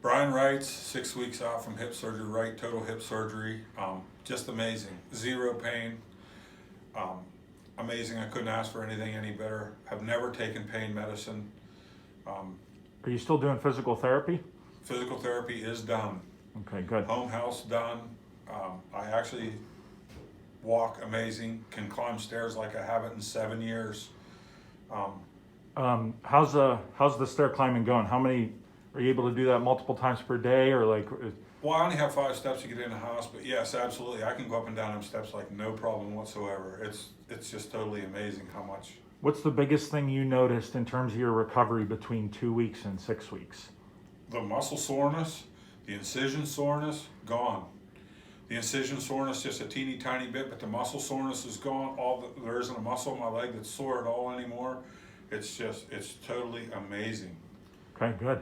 Brian Wright's 6 weeks out from hip surgery, right total hip surgery. Just amazing. Zero pain. Amazing. I couldn't ask for anything any better. Have never taken pain medicine. Are you still doing physical therapy? Physical therapy is done. Okay, good. Home health's done. I actually walk amazing. Can climb stairs like I haven't in 7 years. How's the stair climbing going? How many are you able to do that multiple times per day, or like? Well, I only have 5 steps to get in the house, but yes, absolutely. I can go up and down them steps like no problem whatsoever. It's just totally amazing how much. What's the biggest thing you noticed in terms of your recovery between 2 weeks and 6 weeks? The muscle soreness, the incision soreness, gone. The incision soreness just a teeny tiny bit, but the muscle soreness is gone. There isn't a muscle in my leg that's sore at all anymore. It's totally amazing. Okay, good.